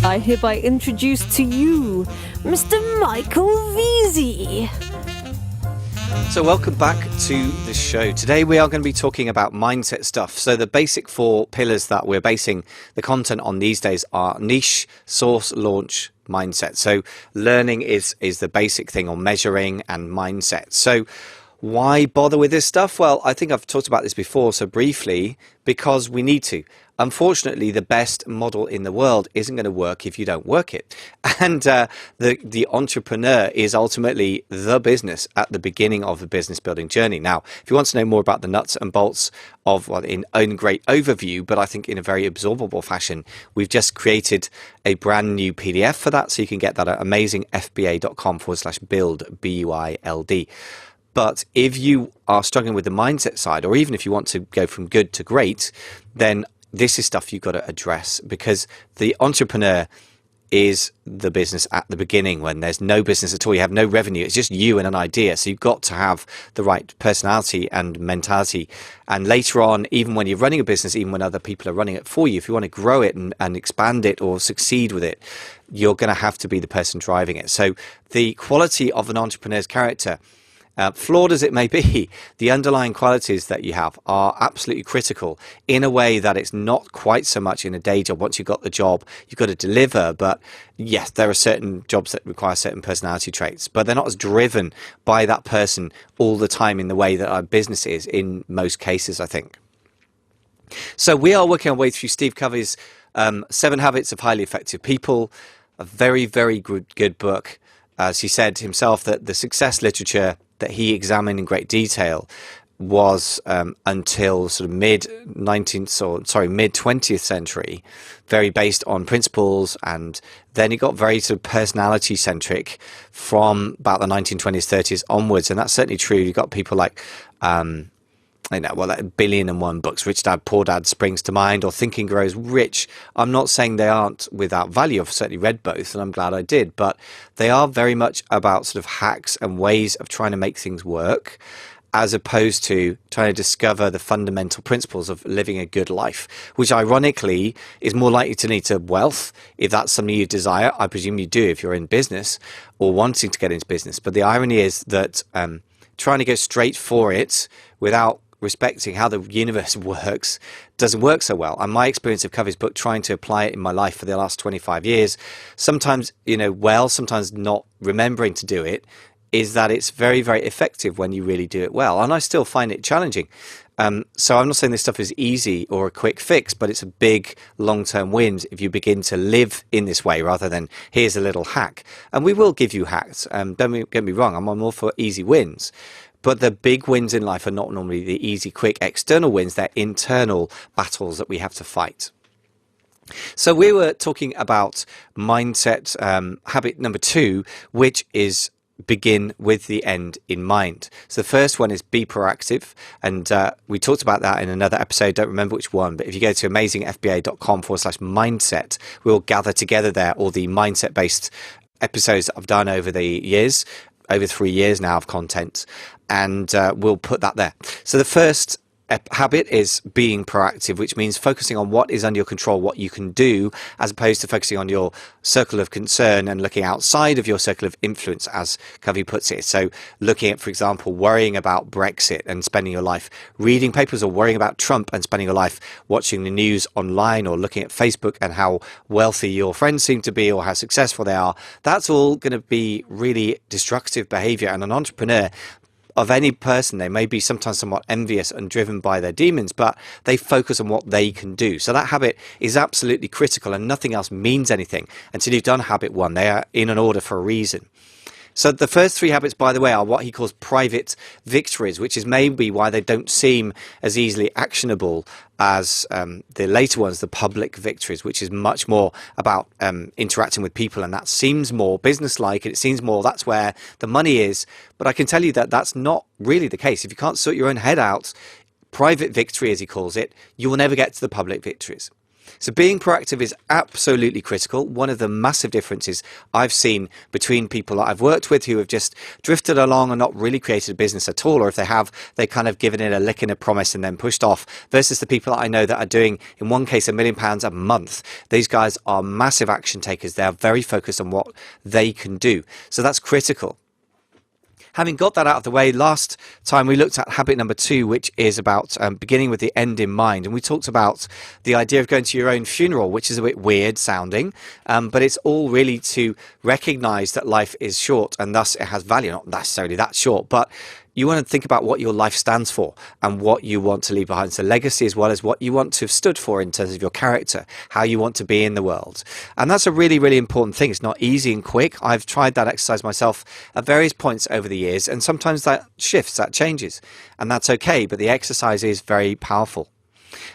I hereby introduce to you Mr. Michael Veazey. So welcome back to the show. Today we are going to be talking about mindset stuff. So the basic 4 pillars that we're basing the content on these days are niche, source, launch, mindset. So learning is the basic thing, or measuring, and mindset. So why bother with this stuff? Well, I think I've talked about this before, so briefly, because we need to. Unfortunately, the best model in the world isn't going to work if you don't work it. And the entrepreneur is ultimately the business at the beginning of the business building journey. Now, if you want to know more about the nuts and bolts of, well, in own great overview, but I think in a very absorbable fashion, we've just created a brand new PDF for that. So you can get that at amazingfba.com/build, B-U-I-L-D. But if you are struggling with the mindset side, or even if you want to go from good to great, then this is stuff you've got to address, because the entrepreneur is the business at the beginning when there's no business at all. You have no revenue. It's just you and an idea. So you've got to have the right personality and mentality. And later on, even when you're running a business, even when other people are running it for you, if you want to grow it and expand it or succeed with it, you're going to have to be the person driving it. So the quality of an entrepreneur's character, flawed as it may be, the underlying qualities that you have are absolutely critical, in a way that it's not quite so much in a day job. Once you've got the job, you've got to deliver. But yes, there are certain jobs that require certain personality traits, but they're not as driven by that person all the time in the way that our business is in most cases, I think. So we are working our way through Steve Covey's 7 Habits of Highly Effective People, a very, very good book. As he said himself, that the success literature that he examined in great detail was until sort of mid 20th century, very based on principles, and then it got very sort of personality centric from about the 1920s, 30s onwards, and that's certainly true. You've got people like like 1,000,000,001 books, Rich Dad, Poor Dad springs to mind, or Think and Grow Rich. I'm not saying they aren't without value. I've certainly read both, and I'm glad I did, but they are very much about sort of hacks and ways of trying to make things work, as opposed to trying to discover the fundamental principles of living a good life, which ironically is more likely to lead to wealth, if that's something you desire. I presume you do if you're in business or wanting to get into business. But the irony is that trying to go straight for it without respecting how the universe works doesn't work so well. And my experience of Covey's book, trying to apply it in my life for the last 25 years, sometimes, sometimes not remembering to do it, is that it's very, very effective when you really do it well. And I still find it challenging. So I'm not saying this stuff is easy or a quick fix, but it's a big long-term win if you begin to live in this way rather than here's a little hack. And we will give you hacks. Don't get me wrong, I'm all for easy wins. But the big wins in life are not normally the easy, quick external wins. They're internal battles that we have to fight. So we were talking about mindset habit number 2, which is begin with the end in mind. So the first one is be proactive. And we talked about that in another episode. Don't remember which one. But if you go to amazingfba.com/mindset, we'll gather together there all the mindset-based episodes that I've done over the years. Over 3 years now of content, and we'll put that there. So the first habit is being proactive, which means focusing on what is under your control, what you can do, as opposed to focusing on your circle of concern and looking outside of your circle of influence, as Covey puts it. So looking at, for example, worrying about Brexit and spending your life reading papers, or worrying about Trump and spending your life watching the news online, or looking at Facebook and how wealthy your friends seem to be or how successful they are. That's all going to be really destructive behavior. And an entrepreneur, of any person, they may be sometimes somewhat envious and driven by their demons, but they focus on what they can do. So that habit is absolutely critical, and nothing else means anything until you've done habit 1. They are in an order for a reason. So the first 3 habits, by the way, are what he calls private victories, which is maybe why they don't seem as easily actionable as the later ones, the public victories, which is much more about interacting with people. And that seems more business-like, and it seems more that's where the money is. But I can tell you that that's not really the case. If you can't sort your own head out, private victory, as he calls it, you will never get to the public victories. So being proactive is absolutely critical. One of the massive differences I've seen between people that I've worked with who have just drifted along and not really created a business at all, or if they have, they kind of given it a lick and a promise and then pushed off, versus the people that I know that are doing, in one case, £1 million a month. These guys are massive action takers. They are very focused on what they can do. So that's critical. Having got that out of the way, last time we looked at habit number 2, which is about beginning with the end in mind. And we talked about the idea of going to your own funeral, which is a bit weird sounding, but it's all really to recognize that life is short and thus it has value. Not necessarily that short, but you want to think about what your life stands for and what you want to leave behind. So legacy, as well as what you want to have stood for in terms of your character, how you want to be in the world. And that's a really, really important thing. It's not easy and quick. I've tried that exercise myself at various points over the years, and sometimes that shifts, that changes, and that's okay. But the exercise is very powerful.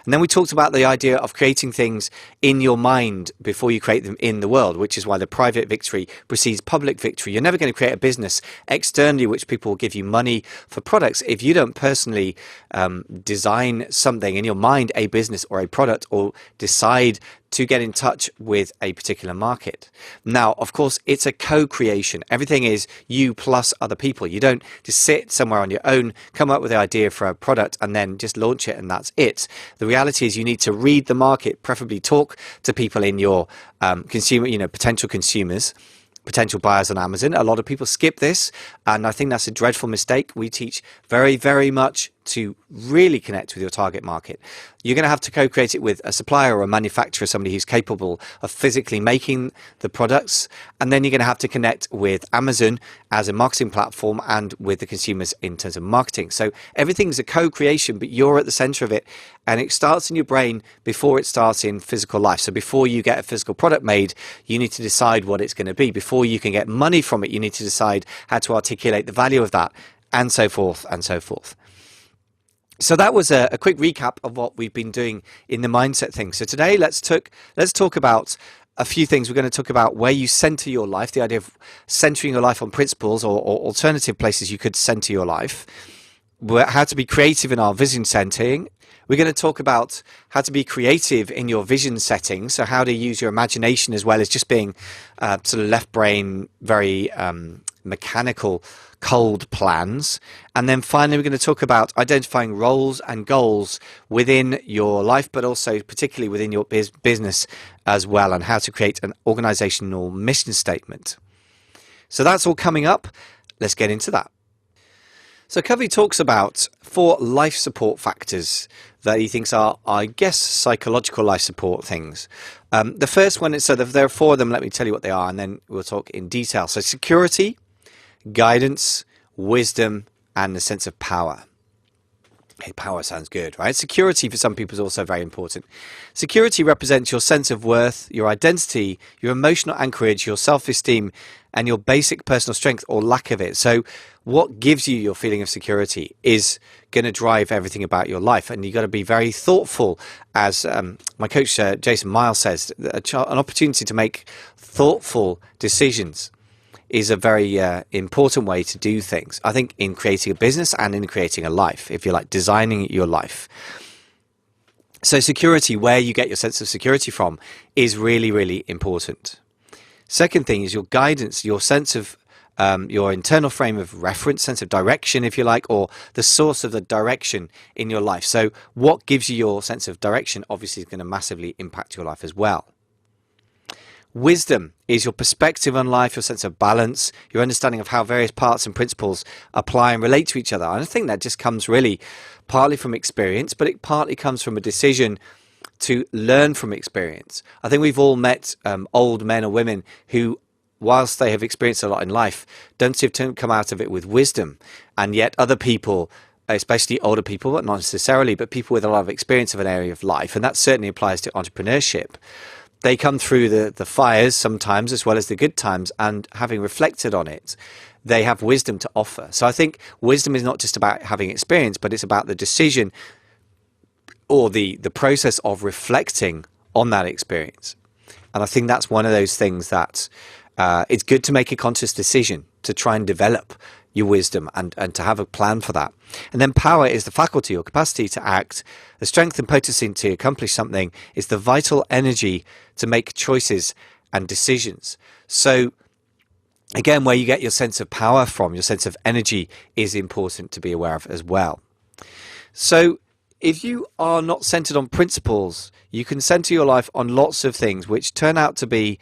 And then we talked about the idea of creating things in your mind before you create them in the world, which is why the private victory precedes public victory. You're never going to create a business externally which people will give you money for products if you don't personally design something in your mind, a business or a product, or decide to get in touch with a particular market. Now, of course, it's a co-creation. Everything is you plus other people. You don't just sit somewhere on your own, come up with the idea for a product and then just launch it and that's it. The reality is you need to read the market, preferably talk to people in your potential consumers, potential buyers on Amazon. A lot of people skip this, and I think that's a dreadful mistake. We teach very, very much to really connect with your target market. You're going to have to co-create it with a supplier or a manufacturer, somebody who's capable of physically making the products. And then you're going to have to connect with Amazon as a marketing platform and with the consumers in terms of marketing. So everything's a co-creation, but you're at the center of it. And it starts in your brain before it starts in physical life. So before you get a physical product made, you need to decide what it's going to be. Before you can get money from it, you need to decide how to articulate the value of that, and so forth and so forth. So that was a quick recap of what we've been doing in the mindset thing. So today, let's talk about a few things. We're going to talk about where you center your life, the idea of centering your life on principles or alternative places you could center your life, how to be creative in our vision centering. We're going to talk about how to be creative in your vision setting, so how to use your imagination as well as just being sort of left brain, very mechanical, cold plans. And then finally, we're going to talk about identifying roles and goals within your life, but also particularly within your business as well, and how to create an organizational mission statement. So that's all coming up. Let's get into that. So Covey talks about 4 life support factors that he thinks are, I guess, psychological life support things. The first one is, so there are 4 of them. Let me tell you what they are, and then we'll talk in detail. So security, guidance, wisdom, and the sense of power. Hey, power sounds good, right? Security for some people is also very important. Security represents your sense of worth, your identity, your emotional anchorage, your self-esteem, and your basic personal strength or lack of it. So what gives you your feeling of security is going to drive everything about your life. And you've got to be very thoughtful. As my coach, Jason Miles, says, an opportunity to make thoughtful decisions is a very important way to do things, I think, in creating a business and in creating a life, if you like, designing your life. So security, where you get your sense of security from, is really, really important. Second thing is your guidance, your sense of your internal frame of reference, sense of direction, if you like, or the source of the direction in your life. So what gives you your sense of direction obviously is going to massively impact your life as well. Wisdom is your perspective on life, your sense of balance, your understanding of how various parts and principles apply and relate to each other. And I think that just comes really partly from experience, but it partly comes from a decision to learn from experience. I think we've all met old men or women who, whilst they have experienced a lot in life, don't seem to come out of it with wisdom. And yet other people, especially older people, but not necessarily, but people with a lot of experience of an area of life, and that certainly applies to entrepreneurship, they come through the fires sometimes as well as the good times, and having reflected on it, they have wisdom to offer. So I think wisdom is not just about having experience, but it's about the decision or the process of reflecting on that experience. And I think that's one of those things that It's good to make a conscious decision to try and develop your wisdom and to have a plan for that. And then power is the faculty or capacity to act. The strength and potency to accomplish something is the vital energy to make choices and decisions. So again, where you get your sense of power from, your sense of energy, is important to be aware of as well. So if you are not centered on principles, you can center your life on lots of things which turn out to be,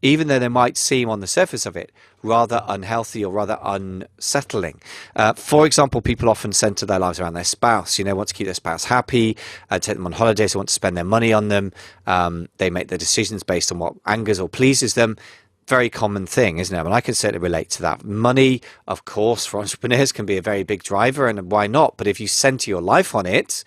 even though they might seem on the surface of it, rather unhealthy or rather unsettling. For example, people often center their lives around their spouse. Want to keep their spouse happy, take them on holidays, they want to spend their money on them. They make their decisions based on what angers or pleases them. Very common thing, isn't it? And I can certainly relate to that. Money, of course, for entrepreneurs can be a very big driver, and why not? But if you center your life on it,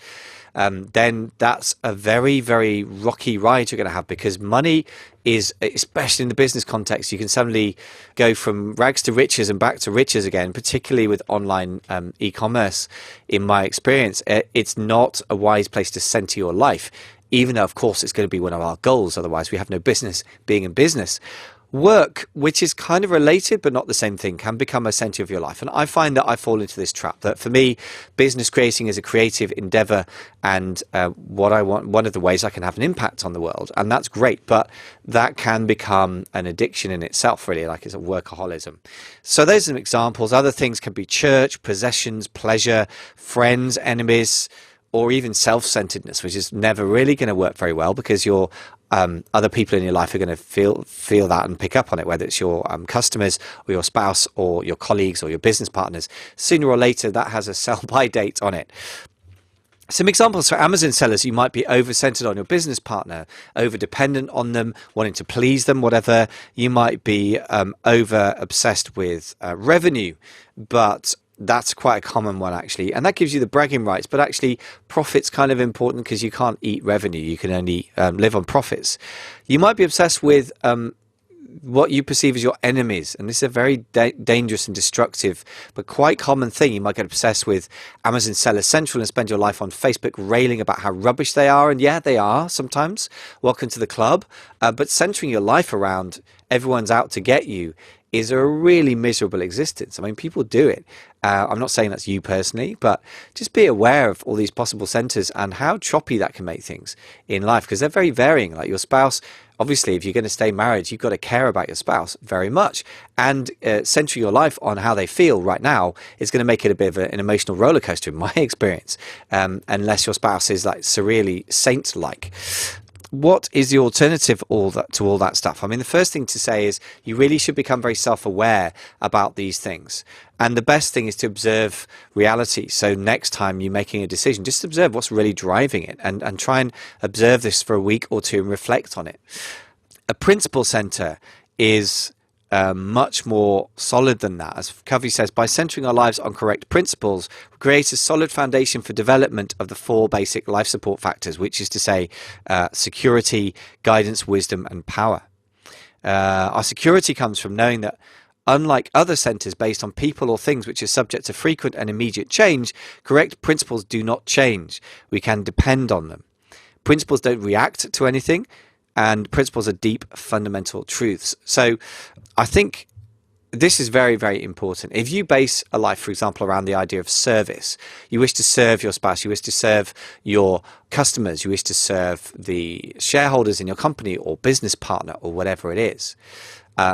then that's a very, very rocky ride you're going to have, because money is, especially in the business context, you can suddenly go from rags to riches and back to riches again, particularly with online e-commerce. In my experience, it's not a wise place to center your life, even though, of course, it's going to be one of our goals. Otherwise, we have no business being in business. Work, which is kind of related but not the same thing, can become a center of your life. And I find that I fall into this trap, that for me, business creating is a creative endeavor, and what I want, one of the ways I can have an impact on the world, and that's great, but that can become an addiction in itself, really, like it's a workaholism. So those are some examples. Other things can be church, possessions, pleasure, friends, enemies, or even self-centeredness, which is never really going to work very well, because your other people in your life are going to feel that and pick up on it, whether it's your customers or your spouse or your colleagues or your business partners. Sooner or later, that has a sell-by date on it. Some examples for Amazon sellers: you might be over-centered on your business partner, over-dependent on them, wanting to please them, whatever. You might be over-obsessed with revenue, but that's quite a common one, actually, and that gives you the bragging rights. But actually, profit's kind of important, because you can't eat revenue, you can only live on profits. You might be obsessed with what you perceive as your enemies, and this is a very dangerous and destructive but quite common thing. You might get obsessed with Amazon Seller Central and spend your life on Facebook railing about how rubbish they are, and yeah, they are sometimes. Welcome to the club. But centering your life around everyone's out to get you is a really miserable existence. I mean, people do it. I'm not saying that's you personally, but just be aware of all these possible centers and how choppy that can make things in life, because they're very varying. Like your spouse, obviously, if you're going to stay married, you've got to care about your spouse very much, and centering your life on how they feel right now is going to make it a bit of an emotional roller coaster, in my experience, unless your spouse is like surreally saint-like. What is the alternative to all that stuff? I mean, the first thing to say is you really should become very self-aware about these things. And the best thing is to observe reality. So next time you're making a decision, just observe what's really driving it, and try and observe this for a week or two and reflect on it. A principle center is much more solid than that. As Covey says, by centering our lives on correct principles, we create a solid foundation for development of the 4 basic life support factors, which is to say security, guidance, wisdom, and power. Our security comes from knowing that, unlike other centers based on people or things which are subject to frequent and immediate change, correct principles do not change. We can depend on them. Principles don't react to anything, and principles are deep, fundamental truths. So I think this is very, very important. If you base a life, for example, around the idea of service, you wish to serve your spouse, you wish to serve your customers, you wish to serve the shareholders in your company or business partner or whatever it is.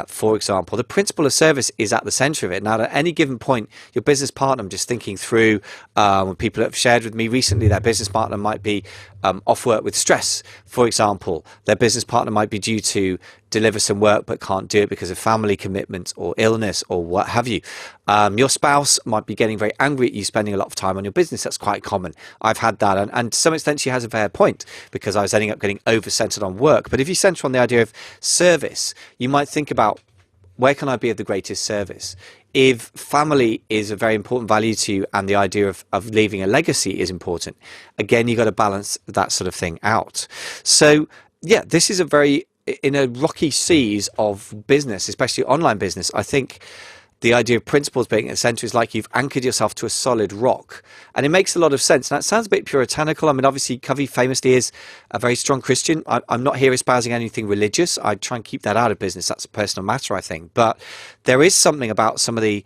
For example, the principle of service is at the center of it. Now, at any given point, your business partner, I'm just thinking through when people have shared with me recently, their business partner might be off work with stress, for example. Their business partner might be due to deliver some work but can't do it because of family commitments or illness or what have you. Your spouse might be getting very angry at you spending a lot of time on your business. That's quite common. I've had that, and to some extent she has a fair point, because I was ending up getting over-centered on work. But if you center on the idea of service, you might think about, where can I be of the greatest service? If family is a very important value to you and the idea of leaving a legacy is important, again, you've got to balance that sort of thing out. So yeah, this is in a rocky seas of business, especially online business. I think the idea of principles being at the center is like you've anchored yourself to a solid rock. And it makes a lot of sense. Now, it sounds a bit puritanical. I mean, obviously, Covey famously is a very strong Christian. I'm not here espousing anything religious. I try and keep that out of business. That's a personal matter, I think. But there is something about some of the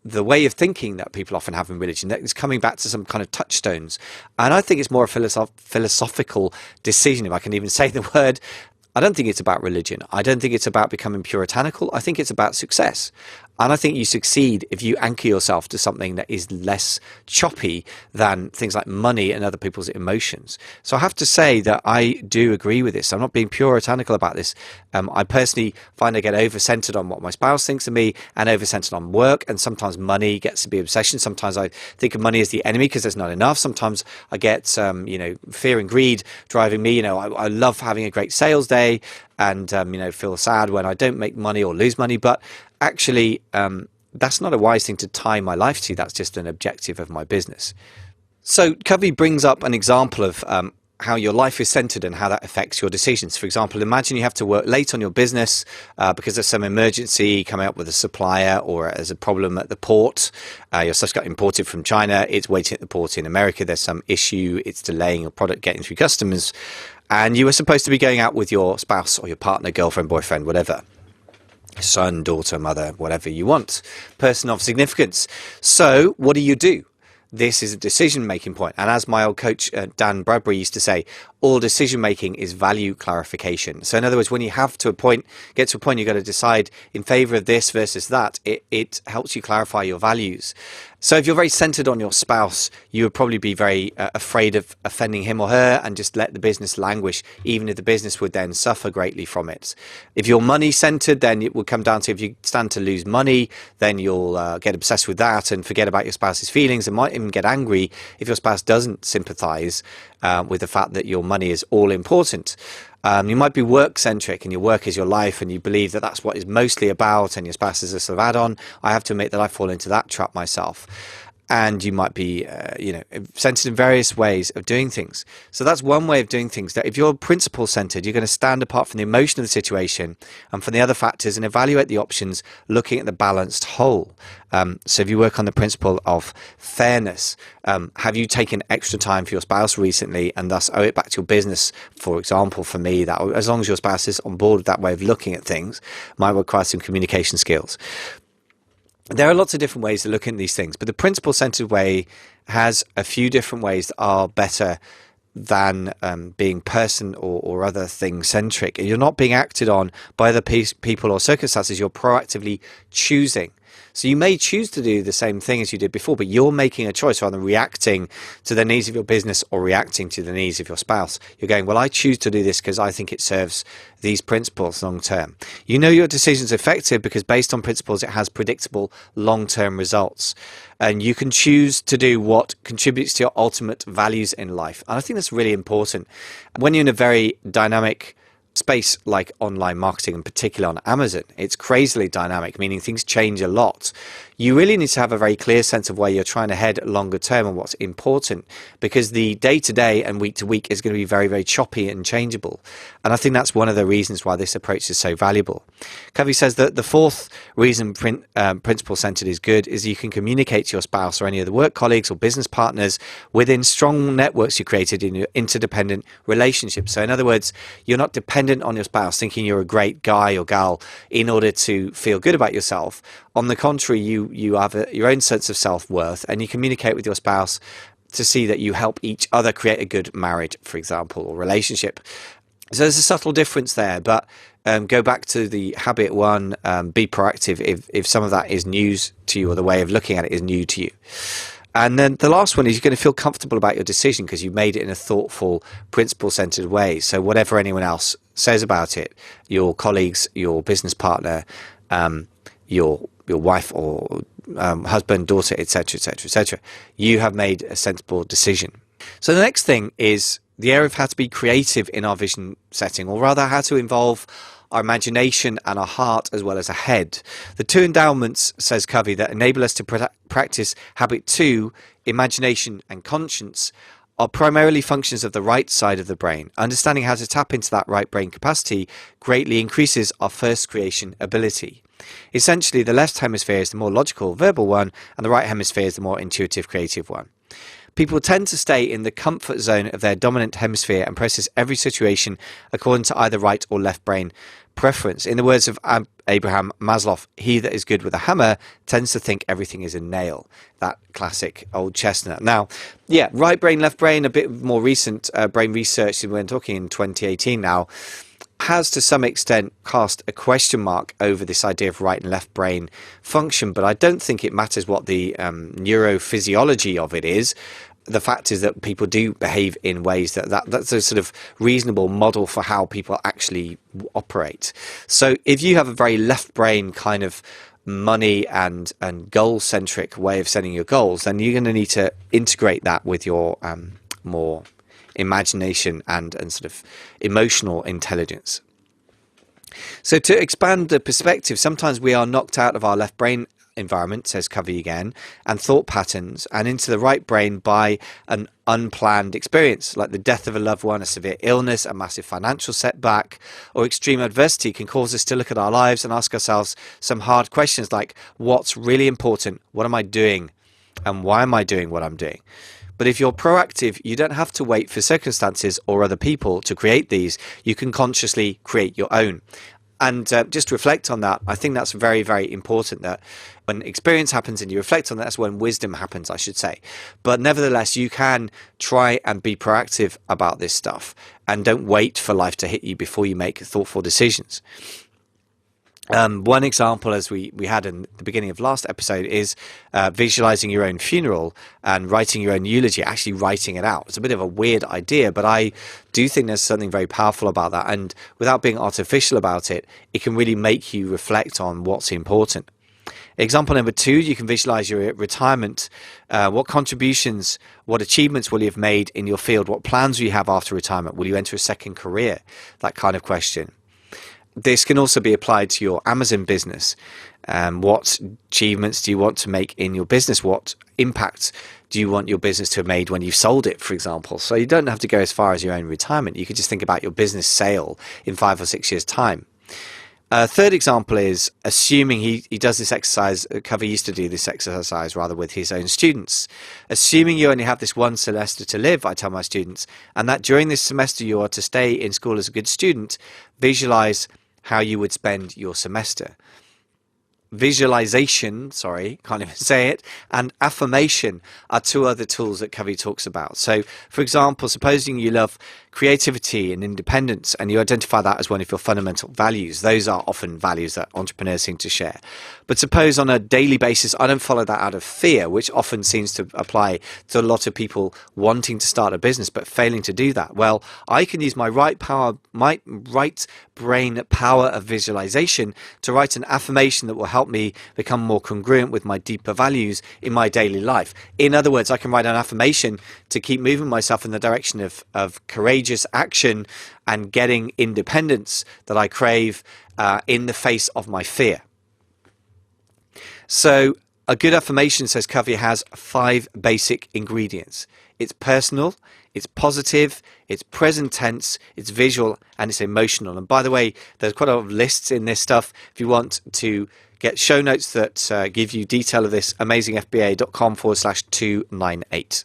way of thinking that people often have in religion that is coming back to some kind of touchstones. And I think it's more a philosophical decision, if I can even say the word. I don't think it's about religion. I don't think it's about becoming puritanical. I think it's about success. And I think you succeed if you anchor yourself to something that is less choppy than things like money and other people's emotions. So I have to say that I do agree with this. I'm not being puritanical about this. I personally find I get over-centered on what my spouse thinks of me and over-centered on work. And sometimes money gets to be obsession. Sometimes I think of money as the enemy because there's not enough. Sometimes I get, fear and greed driving me. I love having a great sales day and, feel sad when I don't make money or lose money. But actually, that's not a wise thing to tie my life to. That's just an objective of my business. So Covey brings up an example of how your life is centered and how that affects your decisions. For example, imagine you have to work late on your business because there's some emergency coming up with a supplier, or there's a problem at the port. Your stuff got imported from China. It's waiting at the port in America. There's some issue. It's delaying your product getting through customs. And you were supposed to be going out with your spouse or your partner, girlfriend, boyfriend, whatever. Son, daughter, mother, whatever you want, person of significance. So what do? This is a decision-making point. And as my old coach, Dan Bradbury, used to say, all decision-making is value clarification. So in other words, when you get to a point, you've got to decide in favor of this versus that, it helps you clarify your values. So if you're very centered on your spouse, you would probably be very afraid of offending him or her and just let the business languish, even if the business would then suffer greatly from it. If you're money-centered, then it will come down to if you stand to lose money, then you'll get obsessed with that and forget about your spouse's feelings and might even get angry if your spouse doesn't sympathize with the fact that your money is all important. You might be work-centric and your work is your life and you believe that that's what it's mostly about and your spouse is a sort of add-on. I have to admit that I fall into that trap myself. And you might be, centered in various ways of doing things. So that's one way of doing things. That if you're principle-centered, you're going to stand apart from the emotion of the situation and from the other factors and evaluate the options, looking at the balanced whole. So if you work on the principle of fairness, have you taken extra time for your spouse recently and thus owe it back to your business? For example, for me, that as long as your spouse is on board with that way of looking at things, might require some communication skills. There are lots of different ways of looking at these things, but the principle-centered way has a few different ways that are better than being person or other thing-centric. You're not being acted on by other people or circumstances. You're proactively choosing. So you may choose to do the same thing as you did before, but you're making a choice rather than reacting to the needs of your business or reacting to the needs of your spouse. You're going, well, I choose to do this because I think it serves these principles long term. You know your decision's effective because based on principles, it has predictable long-term results. And you can choose to do what contributes to your ultimate values in life. And I think that's really important. When you're in a very dynamic space like online marketing, in particular on Amazon, it's crazily dynamic, meaning things change a lot. You really need to have a very clear sense of where you're trying to head longer term and what's important, because the day to day and week to week is going to be very, very choppy and changeable. And I think that's one of the reasons why this approach is so valuable. Covey says that the fourth reason principle centered is good is you can communicate to your spouse or any other work colleagues or business partners within strong networks you created in your interdependent relationships. So in other words, you're not dependent on your spouse thinking you're a great guy or gal in order to feel good about yourself. On the contrary, you have your own sense of self-worth and you communicate with your spouse to see that you help each other create a good marriage, for example, or relationship. So there's a subtle difference there, but go back to the habit one, be proactive if some of that is news to you or the way of looking at it is new to you. And then the last one is you're going to feel comfortable about your decision because you've made it in a thoughtful, principle-centered way. So whatever anyone else says about it, your colleagues, your business partner, your wife or husband, daughter, etc., etc., etc., you have made a sensible decision. So the next thing is the area of how to be creative in our vision setting, or rather how to involve our imagination and our heart as well as a head. The two endowments, says Covey, that enable us to practice habit 2, imagination and conscience, are primarily functions of the right side of the brain. Understanding how to tap into that right brain capacity greatly increases our first creation ability. Essentially, the left hemisphere is the more logical, verbal one, and the right hemisphere is the more intuitive, creative one. People tend to stay in the comfort zone of their dominant hemisphere and process every situation according to either right or left brain preference. In the words of Abraham Maslow, he that is good with a hammer tends to think everything is a nail. That classic old chestnut. Now, yeah, right brain, left brain, a bit more recent brain research, we're talking in 2018 now, has to some extent cast a question mark over this idea of right and left brain function, but I don't think it matters what the neurophysiology of it is. The fact is that people do behave in ways that's a sort of reasonable model for how people actually operate. So if you have a very left brain kind of money and goal centric way of setting your goals, then you're going to need to integrate that with your more imagination and sort of emotional intelligence. So to expand the perspective, sometimes we are knocked out of our left brain environment, says Covey again, and thought patterns, and into the right brain by an unplanned experience, like the death of a loved one, a severe illness, a massive financial setback, or extreme adversity can cause us to look at our lives and ask ourselves some hard questions like, what's really important? What am I doing? And why am I doing what I'm doing? But if you're proactive, you don't have to wait for circumstances or other people to create these. You can consciously create your own. And just reflect on that. I think that's very, very important, that when experience happens and you reflect on that, that's when wisdom happens, I should say. But nevertheless, you can try and be proactive about this stuff and don't wait for life to hit you before you make thoughtful decisions. One example, as we had in the beginning of last episode, is visualizing your own funeral and writing your own eulogy, actually writing it out. It's a bit of a weird idea, but I do think there's something very powerful about that. And without being artificial about it, it can really make you reflect on what's important. Example number 2, you can visualize your retirement. What contributions, what achievements will you have made in your field? What plans will you have after retirement? Will you enter a second career? That kind of question. This can also be applied to your Amazon business. What achievements do you want to make in your business? What impact do you want your business to have made when you've sold it, for example? So you don't have to go as far as your own retirement. You could just think about your business sale in 5 or 6 years' time. Third example is assuming he does this exercise. Covey used to do this exercise rather with his own students. Assuming you only have this one semester to live, I tell my students, and that during this semester you are to stay in school as a good student, visualize how you would spend your semester. Visualization, can't even say it, and affirmation are 2 other tools that Covey talks about. So, for example, supposing you love creativity and independence and you identify that as one of your fundamental values, those are often values that entrepreneurs seem to share. But suppose on a daily basis, I don't follow that out of fear, which often seems to apply to a lot of people wanting to start a business but failing to do that. Well, I can use my right brain power of visualization to write an affirmation that will help me become more congruent with my deeper values in my daily life. In other words, I can write an affirmation to keep moving myself in the direction of courageous action and getting independence that I crave in the face of my fear. So a good affirmation, says Covey, has 5 basic ingredients. It's personal, it's positive, it's present tense, it's visual, and it's emotional. And by the way, there's quite a lot of lists in this stuff. If you want to get show notes that give you detail of this, amazingfba.com/298.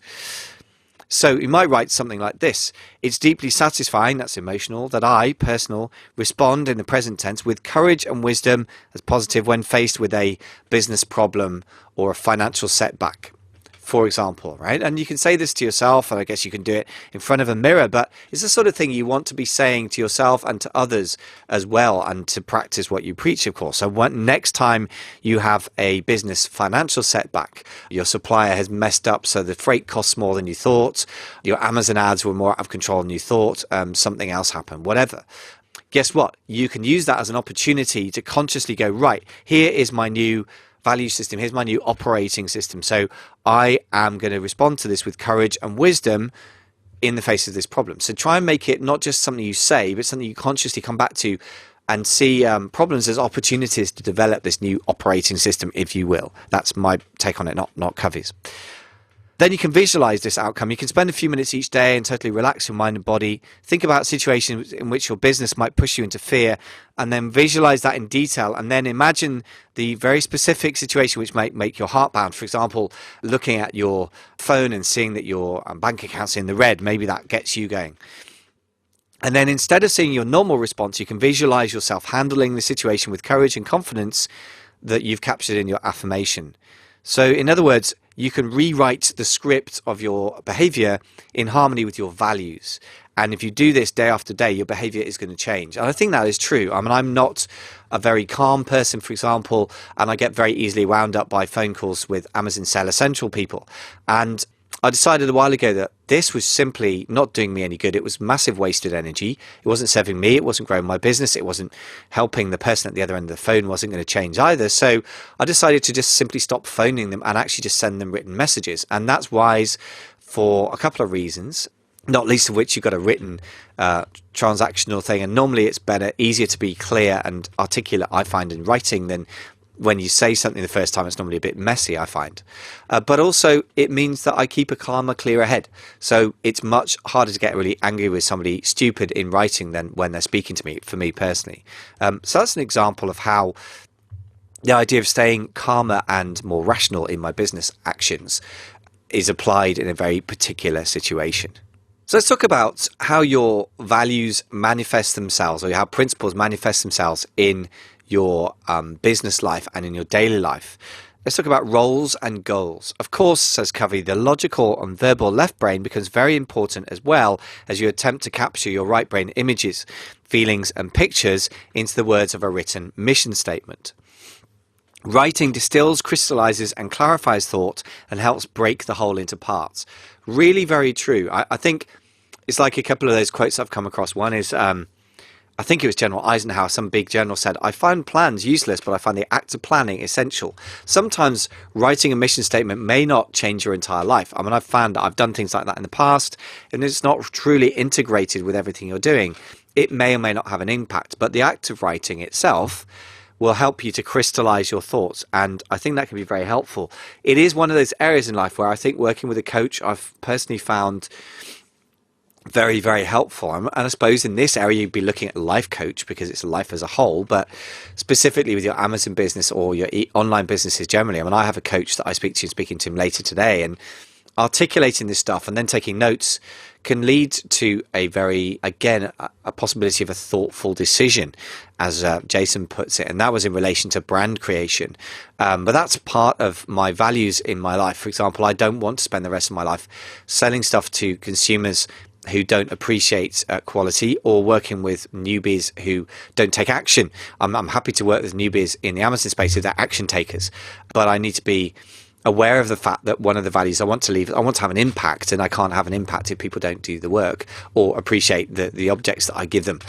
So you might write something like this. It's deeply satisfying, that's emotional, that I, personal, respond in the present tense with courage and wisdom, as positive, when faced with a business problem or a financial setback, for example, right? And you can say this to yourself, and I guess you can do it in front of a mirror, but it's the sort of thing you want to be saying to yourself and to others as well, and to practice what you preach, of course. So next time you have a business financial setback, your supplier has messed up so the freight costs more than you thought, your Amazon ads were more out of control than you thought, something else happened, whatever. Guess what? You can use that as an opportunity to consciously go, right, here is my new value system. Here's my new operating system. So I am going to respond to this with courage and wisdom in the face of this problem. So try and make it not just something you say, but something you consciously come back to and see problems as opportunities to develop this new operating system, if you will. That's my take on it, not Covey's. Then you can visualize this outcome. You can spend a few minutes each day and totally relax your mind and body. Think about situations in which your business might push you into fear, and then visualize that in detail. And then imagine the very specific situation which might make your heart pound. For example, looking at your phone and seeing that your bank account's in the red, maybe that gets you going. And then instead of seeing your normal response, you can visualize yourself handling the situation with courage and confidence that you've captured in your affirmation. So in other words, you can rewrite the script of your behavior in harmony with your values. And if you do this day after day, your behavior is going to change. And I think that is true. I mean, I'm not a very calm person, for example, and I get very easily wound up by phone calls with Amazon Seller Central people. And I decided a while ago that this was simply not doing me any good. It was massive wasted energy. It wasn't serving me. It wasn't growing my business. It wasn't helping the person at the other end of the phone. Wasn't going to change either. So I decided to just simply stop phoning them and actually just send them written messages. And that's wise for a couple of reasons, not least of which you've got a written transactional thing. And normally it's easier to be clear and articulate, I find, in writing than when you say something the first time. It's normally a bit messy, I find. But also it means that I keep a calmer, clearer head. So it's much harder to get really angry with somebody stupid in writing than when they're speaking to me, for me personally. So that's an example of how the idea of staying calmer and more rational in my business actions is applied in a very particular situation. So let's talk about how your values manifest themselves, or how principles manifest themselves in your business life and in your daily life. Let's talk about roles and goals. Of course, says Covey, the logical and verbal left brain becomes very important as well as you attempt to capture your right brain images, feelings and pictures into the words of a written mission statement. Writing distills, crystallizes and clarifies thought and helps break the whole into parts. Really very true. I think it's like a couple of those quotes I've come across. One is I think it was General Eisenhower, some big general said, I find plans useless, but I find the act of planning essential. Sometimes writing a mission statement may not change your entire life. I mean, I've found that I've done things like that in the past, and it's not truly integrated with everything you're doing. It may or may not have an impact, but the act of writing itself will help you to crystallize your thoughts. And I think that can be very helpful. It is one of those areas in life where I think working with a coach, I've personally found very, very helpful. And I suppose in this area, you'd be looking at a life coach because it's life as a whole, but specifically with your Amazon business or your online businesses generally. I mean, I have a coach that I speaking to him later today, and articulating this stuff and then taking notes can lead to a possibility of a thoughtful decision, as Jason puts it. And that was in relation to brand creation. But that's part of my values in my life. For example, I don't want to spend the rest of my life selling stuff to consumers who don't appreciate quality, or working with newbies who don't take action. I'm happy to work with newbies in the Amazon space if they're action takers, but I need to be aware of the fact that one of the values I want to have an impact, and I can't have an impact if people don't do the work or appreciate the objects that I give them.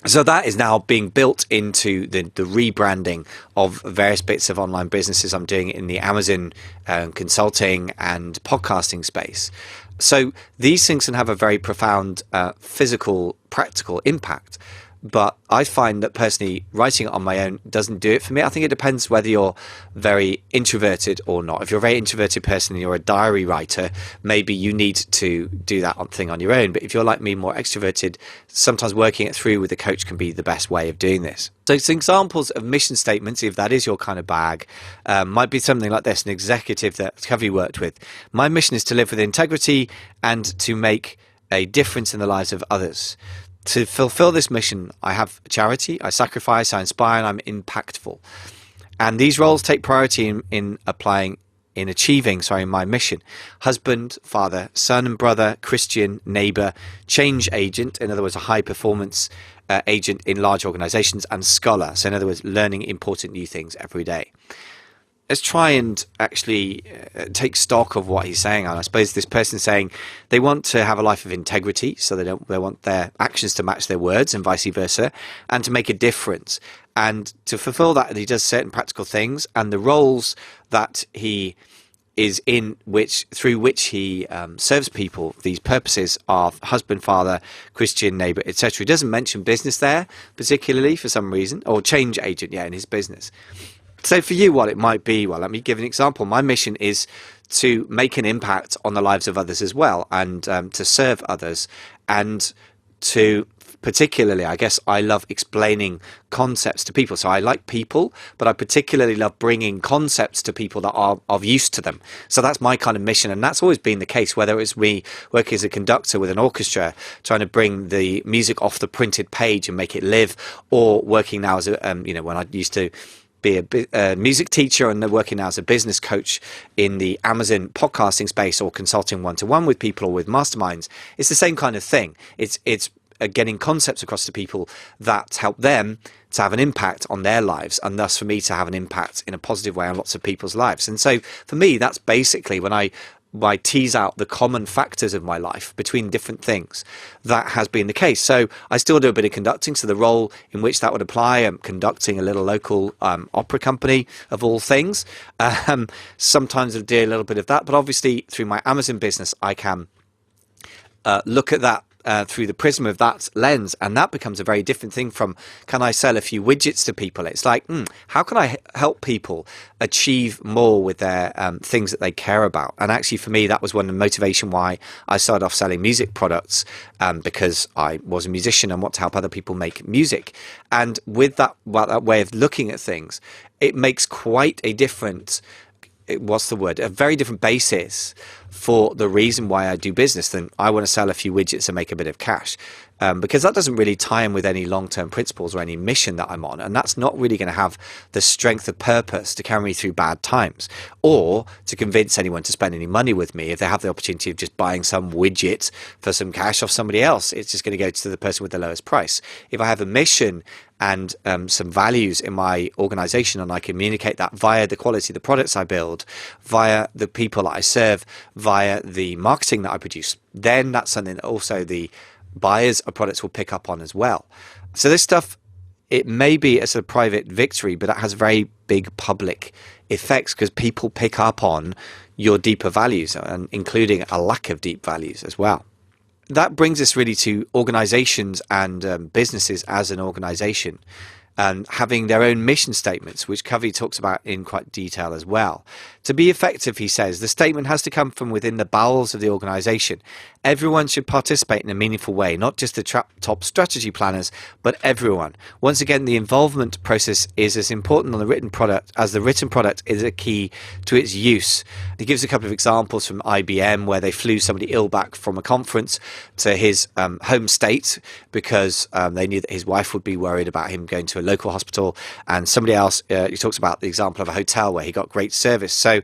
So that is now being built into the rebranding of various bits of online businesses I'm doing in the Amazon consulting and podcasting space. So these things can have a very profound physical, practical impact. But I find that personally, writing it on my own doesn't do it for me. I think it depends whether you're very introverted or not. If you're a very introverted person and you're a diary writer, maybe you need to do that thing on your own. But if you're like me, more extroverted, sometimes working it through with a coach can be the best way of doing this. So some examples of mission statements, if that is your kind of bag, might be something like this. An executive that Covey worked with. My mission is to live with integrity and to make a difference in the lives of others. To fulfill this mission, I have charity, I sacrifice, I inspire, and I'm impactful. And these roles take priority in achieving my mission. Husband, father, son and brother, Christian, neighbor, change agent, in other words, a high performance agent in large organizations, and scholar. So in other words, learning important new things every day. Let's try and actually take stock of what he's saying. And I suppose this person's saying they want to have a life of integrity, so they want their actions to match their words and vice versa, and to make a difference. And to fulfill that, he does certain practical things, and the roles that he is in, through which he serves people, these purposes are husband, father, Christian, neighbor, etc. He doesn't mention business there particularly for some reason, or change agent, in his business. So for you, what it might be, well, let me give an example. My mission is to make an impact on the lives of others as well, and to serve others, and to particularly, I guess, I love explaining concepts to people. So I like people, but I particularly love bringing concepts to people that are of use to them. So that's my kind of mission, and that's always been the case, whether it's me working as a conductor with an orchestra, trying to bring the music off the printed page and make it live, or working now as a, when I used to be a music teacher and working now as a business coach in the Amazon podcasting space, or consulting one-to-one with people or with masterminds. It's the same kind of thing. It's getting concepts across to people that help them to have an impact on their lives, and thus for me to have an impact in a positive way on lots of people's lives. And so for me, that's basically when I tease out the common factors of my life between different things, that has been the case. So I still do a bit of conducting. So the role in which that would apply, I'm conducting a little local opera company of all things. Sometimes I do a little bit of that, but obviously through my Amazon business, I can look at that through the prism of that lens, and that becomes a very different thing from, can I sell a few widgets to people? It's like, how can I help people achieve more with their things that they care about? And actually for me, that was one of the motivation why I started off selling music products, because I was a musician and want to help other people make music. And with that way of looking at things, it makes quite a different, a very different basis for the reason why I do business than I want to sell a few widgets and make a bit of cash, because that doesn't really tie in with any long-term principles or any mission that I'm on, and that's not really going to have the strength of purpose to carry me through bad times, or to convince anyone to spend any money with me if they have the opportunity of just buying some widget for some cash off somebody else. It's just going to go to the person with the lowest price. If I have a mission and some values in my organization, and I communicate that via the quality of the products I build, via the people that I serve, via the marketing that I produce, then that's something that also the buyers of products will pick up on as well. So this stuff, it may be as a private victory, but it has very big public effects, because people pick up on your deeper values, and including a lack of deep values as well. That brings us really to organizations and businesses as an organization, and having their own mission statements, which Covey talks about in quite detail as well. To be effective, he says, the statement has to come from within the bowels of the organization. Everyone should participate in a meaningful way, not just the top strategy planners, but everyone. Once again, the involvement process is as important on the written product as the written product is a key to its use. He gives a couple of examples from IBM, where they flew somebody ill back from a conference to his home state because they knew that his wife would be worried about him going to a local hospital. And somebody else, he talks about the example of a hotel where he got great service. So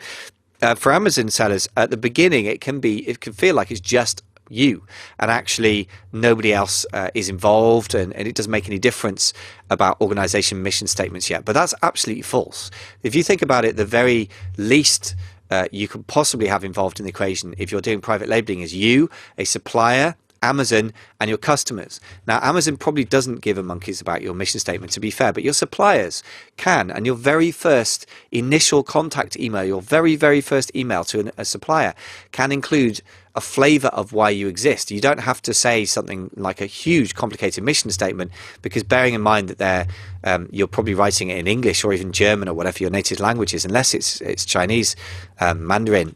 for Amazon sellers, at the beginning, it can feel like it's just you, and actually nobody else is involved, and it doesn't make any difference about organization mission statements yet. But that's absolutely false. If you think about it, the very least you could possibly have involved in the equation if you're doing private labeling is you, a supplier, Amazon, and your customers. Now, Amazon probably doesn't give a monkeys about your mission statement, to be fair, but your suppliers can. And your very first initial contact email, your very, very first email to a supplier can include a flavor of why you exist. You don't have to say something like a huge complicated mission statement, because bearing in mind that you're probably writing it in English or even German or whatever your native language is, unless it's Chinese, Mandarin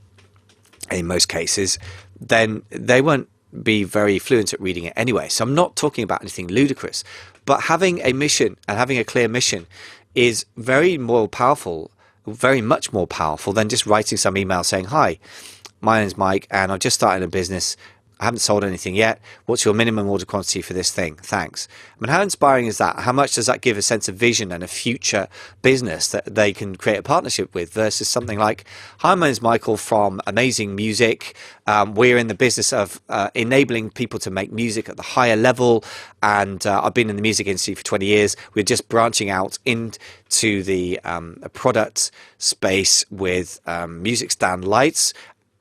in most cases, then they won't be very fluent at reading it anyway. So I'm not talking about anything ludicrous, but having a mission and having a clear mission is very much more powerful than just writing some email saying, hi, my name's Mike and I've just started a business. I haven't sold anything yet. What's your minimum order quantity for this thing? Thanks. I mean, how inspiring is that? How much does that give a sense of vision and a future business that they can create a partnership with, versus something like, hi, my name's Michael from Amazing Music. We're in the business of enabling people to make music at the higher level. And I've been in the music industry for 20 years. We're just branching out into the product space with music stand lights,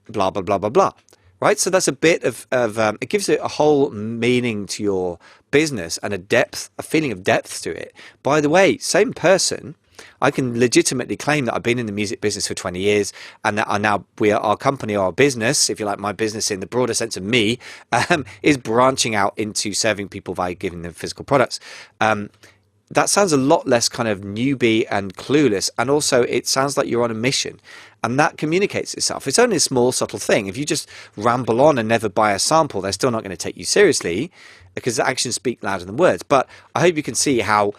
blah, blah, blah, blah, blah. Right, so that's a bit of it gives it a whole meaning to your business and a feeling of depth to it. By the way, same person, I can legitimately claim that I've been in the music business for 20 years, and that our company, our business, if you like, my business in the broader sense of me, is branching out into serving people by giving them physical products. that sounds a lot less kind of newbie and clueless. And also it sounds like you're on a mission, and that communicates itself. It's only a small, subtle thing. If you just ramble on and never buy a sample, they're still not going to take you seriously, because actions speak louder than words. But I hope you can see how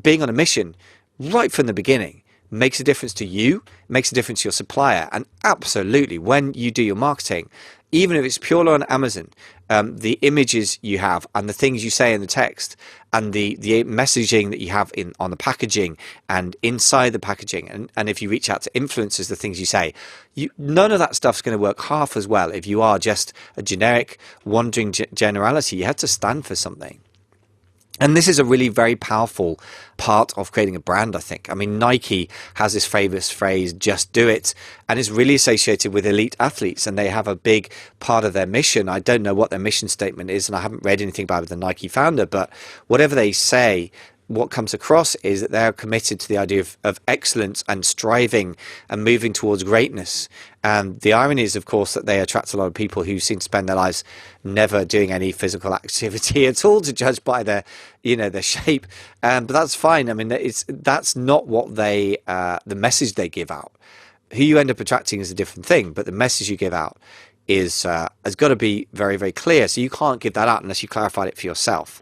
being on a mission right from the beginning makes a difference to you, makes a difference to your supplier. And absolutely, when you do your marketing, even if it's purely on Amazon, the images you have and the things you say in the text and the messaging that you have on the packaging and inside the packaging, and if you reach out to influencers, the things you say, none of that stuff's going to work half as well if you are just a generic, wandering generality. You have to stand for something. And this is a really very powerful part of creating a brand, I think. I mean, Nike has this famous phrase, just do it, and it's really associated with elite athletes, and they have a big part of their mission. I don't know what their mission statement is, and I haven't read anything about the Nike founder, but whatever they say, what comes across is that they're committed to the idea of excellence and striving and moving towards greatness. And the irony is, of course, that they attract a lot of people who seem to spend their lives never doing any physical activity at all, to judge by their shape. But that's fine. I mean, that's not what the message they give out. Who you end up attracting is a different thing, but the message you give out has got to be very, very clear. So you can't give that out unless you clarified it for yourself.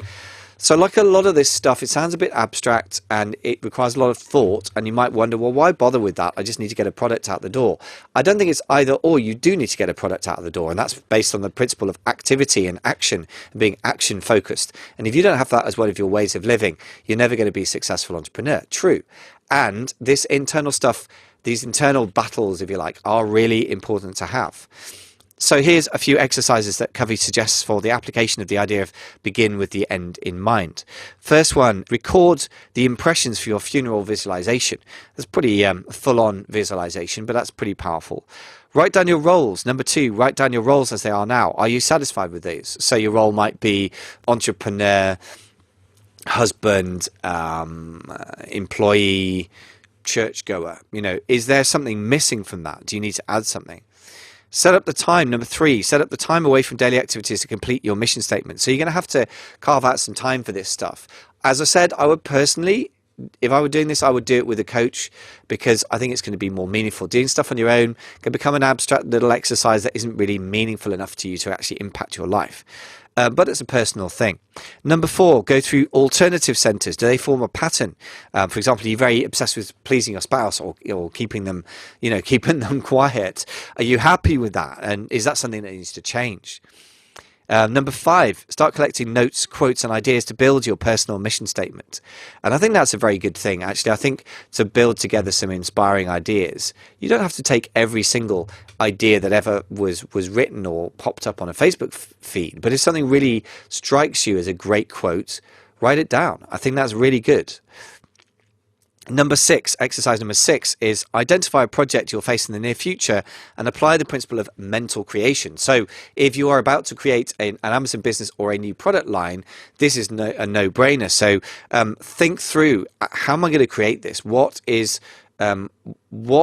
So like a lot of this stuff, it sounds a bit abstract and it requires a lot of thought, and you might wonder, well, why bother with that? I just need to get a product out the door. I don't think it's either or. You do need to get a product out of the door, and that's based on the principle of activity and action and being action focused. And if you don't have that as one of your ways of living, you're never going to be a successful entrepreneur. True. And this internal stuff, these internal battles, if you like, are really important to have. So here's a few exercises that Covey suggests for the application of the idea of begin with the end in mind. First one, record the impressions for your funeral visualization. That's pretty full-on visualization, but that's pretty powerful. Write down your roles. Number 2, write down your roles as they are now. Are you satisfied with these? So your role might be entrepreneur, husband, employee, churchgoer. Is there something missing from that? Do you need to add something? Set up the time. Number 3, set up the time away from daily activities to complete your mission statement. So you're going to have to carve out some time for this stuff. As I said, I would personally, if I were doing this, I would do it with a coach, because I think it's going to be more meaningful. Doing stuff on your own can become an abstract little exercise that isn't really meaningful enough to you to actually impact your life. But it's a personal thing. Number 4, go through alternative centers. Do they form a pattern? For example, are you very obsessed with pleasing your spouse or keeping them, keeping them quiet? Are you happy with that? And is that something that needs to change? Number 5, start collecting notes, quotes, and ideas to build your personal mission statement. And I think that's a very good thing, actually. I think to build together some inspiring ideas, you don't have to take every single idea that ever was written or popped up on a Facebook feed. But if something really strikes you as a great quote, write it down. I think that's really good. Number 6, exercise number 6 is identify a project you'll face in the near future and apply the principle of mental creation. So if you are about to create an Amazon business or a new product line, this is a no-brainer. So think through, how am I going to create this? What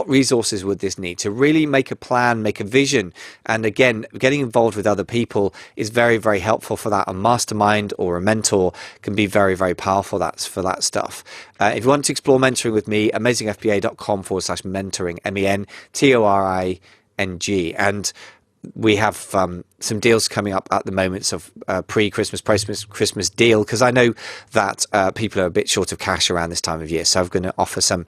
resources would this need to really make a plan, make a vision? And again, getting involved with other people is very, very helpful for that. A mastermind or a mentor can be very, very powerful for that stuff. If you want to explore mentoring with me, amazingfba.com/mentoring, MENTORING. And we have some deals coming up at the moment, so pre-Christmas, post-Christmas deal, because I know that people are a bit short of cash around this time of year. So I'm going to offer some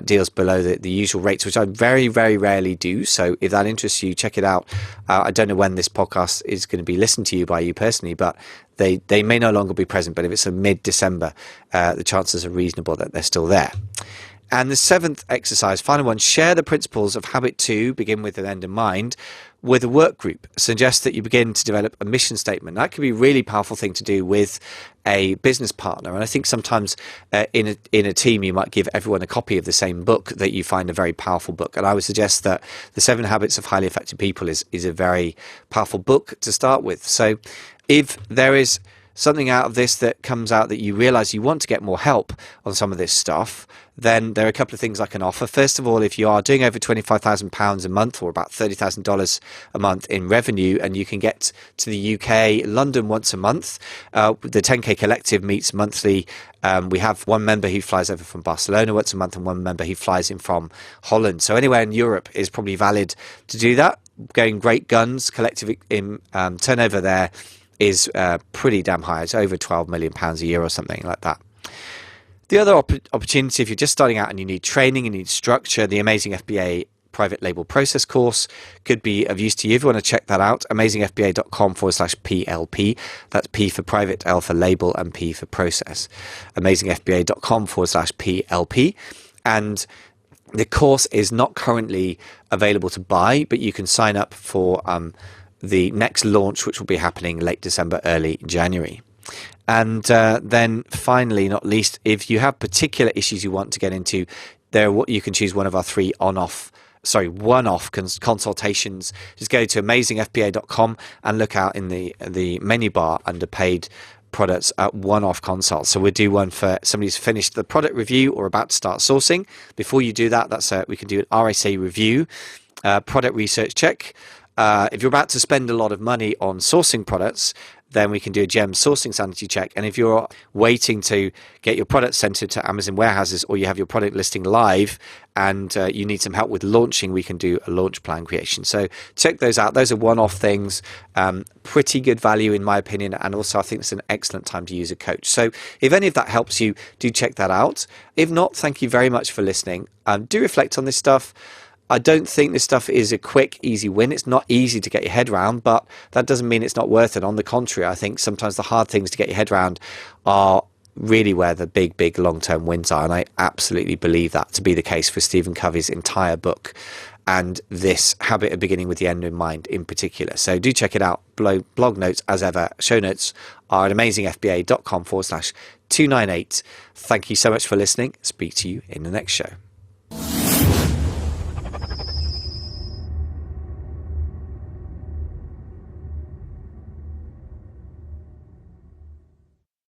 deals below the usual rates, which I very, very rarely do. So if that interests you, check it out. I don't know when this podcast is going to be listened to by you personally, but they may no longer be present. But if it's a mid-December, the chances are reasonable that they're still there. And the 7th exercise, final one, share the principles of habit 2, begin with an end in mind, with a work group. Suggest that you begin to develop a mission statement. That could be a really powerful thing to do with a business partner. And I think sometimes in a team, you might give everyone a copy of the same book that you find a very powerful book. And I would suggest that The 7 Habits of Highly Effective People is a very powerful book to start with. So if there is something out of this that comes out that you realize you want to get more help on some of this stuff, then there are a couple of things I can offer. First of all, if you are doing over £25,000 a month, or about $30,000 a month in revenue, and you can get to the UK, London once a month, the 10K Collective meets monthly. We have one member who flies over from Barcelona once a month, and one member who flies in from Holland. So anywhere in Europe is probably valid to do that. Going great guns, collective in turnover there is pretty damn high. It's over £12 million a year or something like that. The other opportunity, if you're just starting out and you need training, you need structure, the Amazing FBA private label process course could be of use to you. If you want to check that out, amazingfba.com/PLP. That's P for private, L for label, and P for process. amazingfba.com/PLP. And the course is not currently available to buy, but you can sign up for the next launch, which will be happening late December, early January. And then finally, not least, if you have particular issues you want to get into, you can choose one of our three one-off consultations. Just go to amazingfba.com and look out in the menu bar under paid products at one-off consults. So we'll do one for somebody who's finished the product review or about to start sourcing. Before you do that, we can do an RSA review, product research check. If you're about to spend a lot of money on sourcing products, then we can do a GEM sourcing sanity check. And if you're waiting to get your product sent to Amazon warehouses, or you have your product listing live and you need some help with launching, we can do a launch plan creation. So check those out. Those are one-off things. Pretty good value in my opinion. And also I think it's an excellent time to use a coach. So if any of that helps you, do check that out. If not, thank you very much for listening. Do reflect on this stuff. I don't think this stuff is a quick, easy win. It's not easy to get your head around, but that doesn't mean it's not worth it. On the contrary, I think sometimes the hard things to get your head around are really where the big, big long-term wins are. And I absolutely believe that to be the case for Stephen Covey's entire book and this habit of beginning with the end in mind in particular. So do check it out. Blog notes, as ever, show notes are at amazingfba.com/298. Thank you so much for listening. Speak to you in the next show.